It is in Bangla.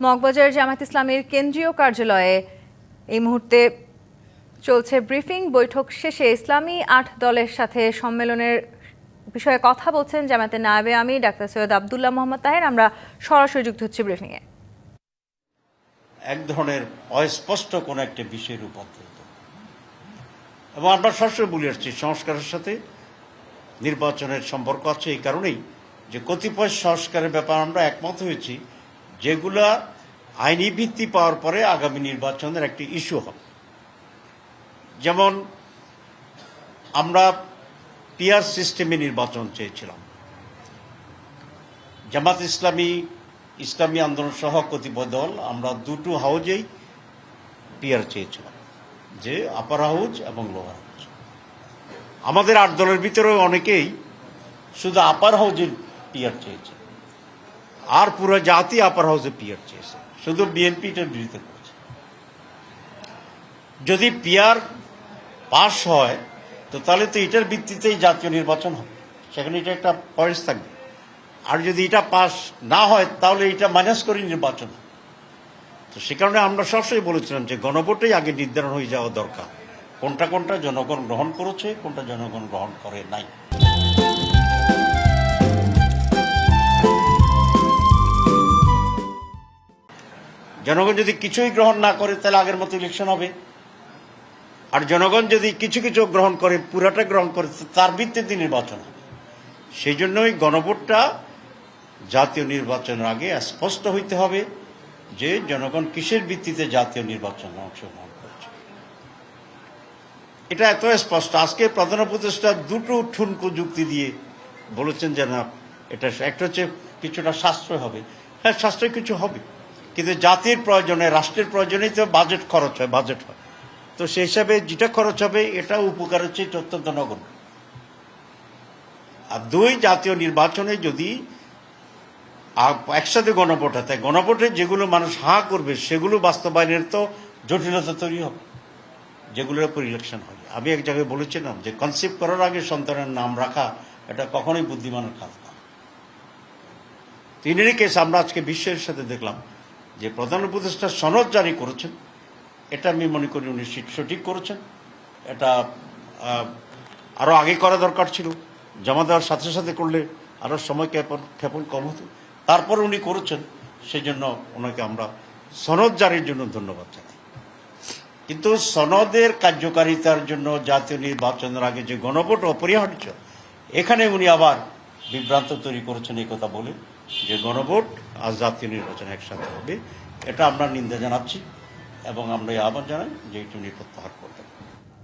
মগবাজার জামায়াত ইসলামীর কেন্দ্রীয় কার্যালয়ে এই মুহূর্তে চলছে ব্রিফিং। বৈঠক শেষে ইসলামী ৮ দলের সাথে সম্মেলনের বিষয়ে কথা বলছেন জামায়াতের নায়েবে আমির ডাক্তার সৈয়দ আব্দুল্লাহ মোহাম্মদ তাহের। আমরা সরাসরি যুক্ত হচ্ছি ব্রিফিংয়ে। এক ধরনের অস্পষ্ট কোনো একটা বিষয়ের উপর এবং আমরা সরাসরি বলে আসছি সংস্কারের সাথে নির্বাচনের সম্পর্ক আছে। এই কারণেই যে কতিপয় সংস্কারের ব্যাপারে আমরা একমত হয়েছি, যেগুলা আইনি ভিত্তি পাওয়ার পরে আগামী নির্বাচনের একটি ইস্যু হবে। যেমন আমরা পিআর সিস্টেমে নির্বাচন চেয়েছিলাম। জামাত ইসলামী আন্দোলন সহ কতিপয় দল আমরা দুটো হাউজেই পিআর চেয়েছিলাম, যে আপার হাউজ এবং লোয়ার হাউজ। আমাদের ৮ দলের ভিতরে অনেকেই শুধু আপার হাউজের পিআর চেয়েছে, আর পুরো জাতি আপার হাউসে পিআর চেয়েছে। শুধু বিএনপি এটার বিরোধিতা করেছে। যদি পিআর পাস হয় তো তাহলে তো এটার ভিত্তিতেই জাতীয় নির্বাচন হবে, সেখানে এটা একটা পয়েন্ট থাকবে। আর যদি এটা পাস না হয় তাহলে এটা মাইনাস করে নির্বাচন হবে। তো সে কারণে আমরা সবসময় বলেছিলাম যে গণভোটেই আগে নির্ধারণ হয়ে যাওয়া দরকার, কোনটা জনগণ গ্রহণ করেছে, কোনটা জনগণ গ্রহণ করে নাই। জনগণ যদি কিছুই গ্রহণ না করে তাহলে আগের মতো ইলেকশন হবে, আর জনগণ যদি কিছু কিছু গ্রহণ করে, পুরাটা গ্রহণ করে, তার ভিত্তিতে নির্বাচন হবে। সেই জন্যই গণভোটটা জাতীয় নির্বাচনের আগে স্পষ্ট হইতে হবে যে জনগণ কিসের ভিত্তিতে জাতীয় নির্বাচনে অংশগ্রহণ করছে। এটা এত স্পষ্ট। আজকে প্রধান উপদেষ্টা দুটো ঠুনকো যুক্তি দিয়ে বলেছেন যে না, এটা একটা হচ্ছে কিছুটা সাশ্রয় হবে। হ্যাঁ, সাশ্রয় কিছু হবে, কিন্তু জাতির প্রয়োজনে, রাষ্ট্রের প্রয়োজনেই তো বাজেট খরচ হয়, বাজেট হয়। তো সেই হিসাবে যেটা খরচ হবে এটা উপকার হচ্ছে অত্যন্ত নগণ্য। আর ২, জাতীয় নির্বাচনে যদি একসাথে গণভোট হয়, তাই গণভোটে যেগুলো মানুষ হাঁ করবে সেগুলো বাস্তবায়নের তো জটিলতা তৈরি হবে, যেগুলোর উপর ইলেকশন হয়। আমি এক জায়গায় বলেছিলাম যে কনসেপ্ট করার আগে সন্তানের নাম রাখা এটা কখনোই বুদ্ধিমানের কাজ না। তিনেরই কেস আমরা আজকে বিশ্বের সাথে দেখলাম যে প্রধান উপদেষ্টা সনদ জারি করেছেন, এটা আমি মনে করি উনি সঠিক করেছেন। এটা আরও আগে করা দরকার ছিল, জমা দেওয়ার সাথে সাথে করলে আরও সময় ক্ষেপণ কম হতো। তারপর উনি করেছেন, সেই জন্য ওনাকে আমরা সনদ জারির জন্য ধন্যবাদ জানাই। কিন্তু সনদের কার্যকারিতার জন্য জাতীয় নির্বাচনের আগে যে গণভোট অপরিহার্য, এখানে উনি আবার বিভ্রান্ত তৈরি করেছেন এই কথা বলে যে গণভোট আর জাতীয় নির্বাচন একসাথে হবে। এটা আমরা নিন্দা জানাচ্ছি এবং আমরা আহ্বান জানাই যে এটি উনি প্রত্যাহার করবেন।